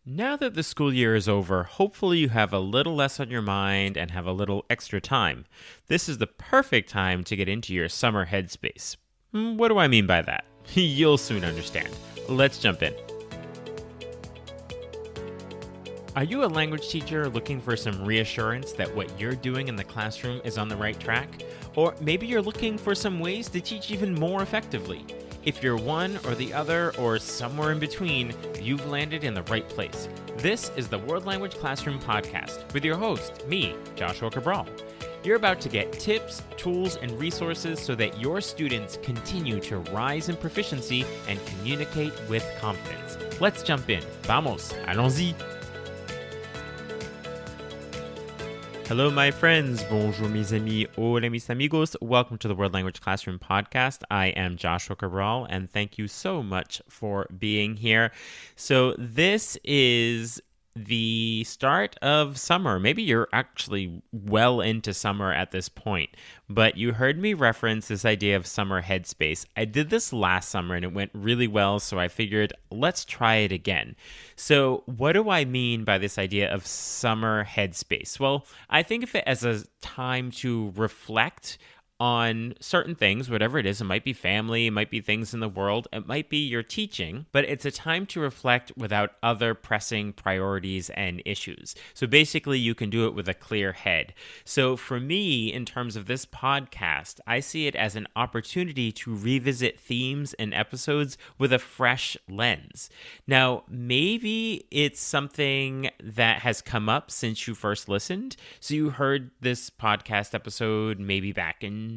Now that the school year is over, hopefully you have a little less on your mind and have a little extra time. This is the perfect time to get into your summer headspace. What do I mean by that? You'll soon understand. Let's jump in. Are you a language teacher looking for some reassurance that what you're doing in the classroom is on the right track? Or maybe you're looking for some ways to teach even more effectively. If you're one or the other or somewhere in between, you've landed in the right place. This is the World Language Classroom Podcast with your host, me, Joshua Cabral. You're about to get tips, tools, and resources so that your students continue to rise in proficiency and communicate with confidence. Let's jump in. Vamos, allons-y. Hello, my friends. Bonjour, mes amis. Hola, mis amigos. Welcome to the World Language Classroom Podcast. I am Joshua Cabral, and thank you so much for being here. So this is the start of summer. Maybe you're actually well into summer at this point, but you heard me reference this idea of summer headspace. I did this last summer and it went really well, so I figured let's try it again. So what do I mean by this idea of summer headspace? Well, I think of it as a time to reflect on certain things, whatever it is. It might be family, it might be things in the world, it might be your teaching, but it's a time to reflect without other pressing priorities and issues. So basically, you can do it with a clear head. So for me, in terms of this podcast, I see it as an opportunity to revisit themes and episodes with a fresh lens. Now, maybe it's something that has come up since you first listened. So you heard this podcast episode maybe back in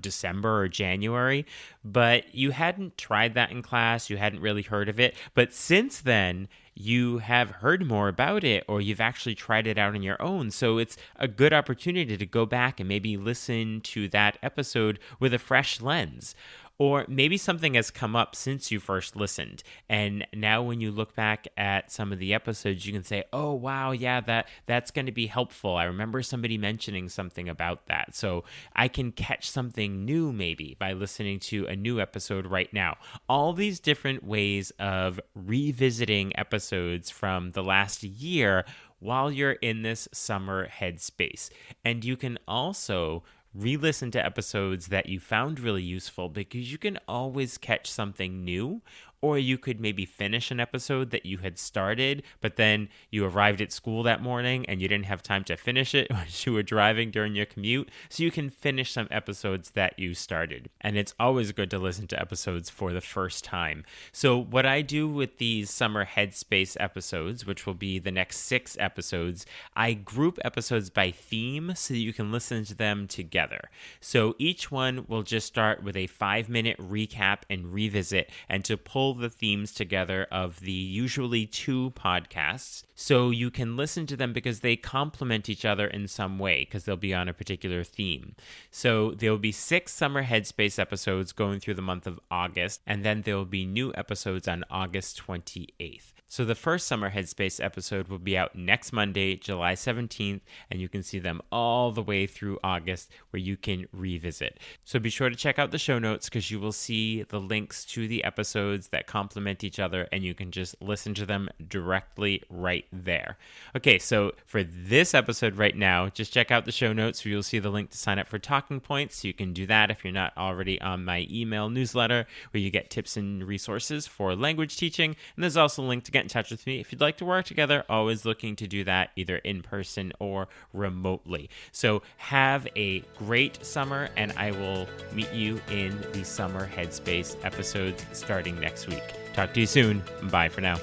December or January, but you hadn't tried that in class, you hadn't really heard of it. But since then, you have heard more about it, or you've actually tried it out on your own. So it's a good opportunity to go back and maybe listen to that episode with a fresh lens. Or maybe something has come up since you first listened, and now when you look back at some of the episodes, you can say, oh, wow, yeah, that's going to be helpful. I remember somebody mentioning something about that. So I can catch something new maybe by listening to a new episode right now. All these different ways of revisiting episodes from the last year while you're in this summer headspace. And you can also re-listen to episodes that you found really useful, because you can always catch something new, or you could maybe finish an episode that you had started, but then you arrived at school that morning and you didn't have time to finish it as you were driving during your commute. So you can finish some episodes that you started. And it's always good to listen to episodes for the first time. So what I do with these summer headspace episodes, which will be the next 6 episodes, I group episodes by theme so that you can listen to them together. So each one will just start with a 5-minute recap and revisit, and to pull the themes together of the usually 2 podcasts, so you can listen to them because they complement each other in some way, because they'll be on a particular theme. So there will be 6 summer headspace episodes going through the month of August, and then there will be new episodes on August 28th. So the first summer headspace episode will be out next Monday, July 17th, and you can see them all the way through August, where you can revisit. So be sure to check out the show notes, because you will see the links to the episodes that complement each other, and you can just listen to them directly right there. Okay, so for this episode right now, just check out the show notes where you'll see the link to sign up for Talking Points. You can do that if you're not already on my email newsletter, where you get tips and resources for language teaching. And there's also a link to get in touch with me if you'd like to work together. Always looking to do that either in person or remotely. So have a great summer, and I will meet you in the summer headspace episodes starting next week. Talk to you soon. Bye for now.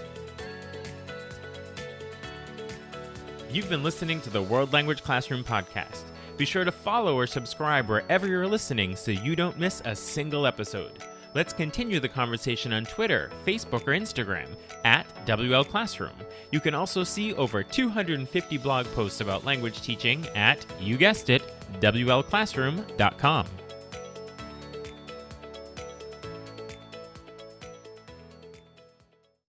You've been listening to the World Language Classroom Podcast. Be sure to follow or subscribe wherever you're listening so you don't miss a single episode. Let's continue the conversation on Twitter, Facebook, or Instagram at WL Classroom. You can also see over 250 blog posts about language teaching at, you guessed it, WLClassroom.com.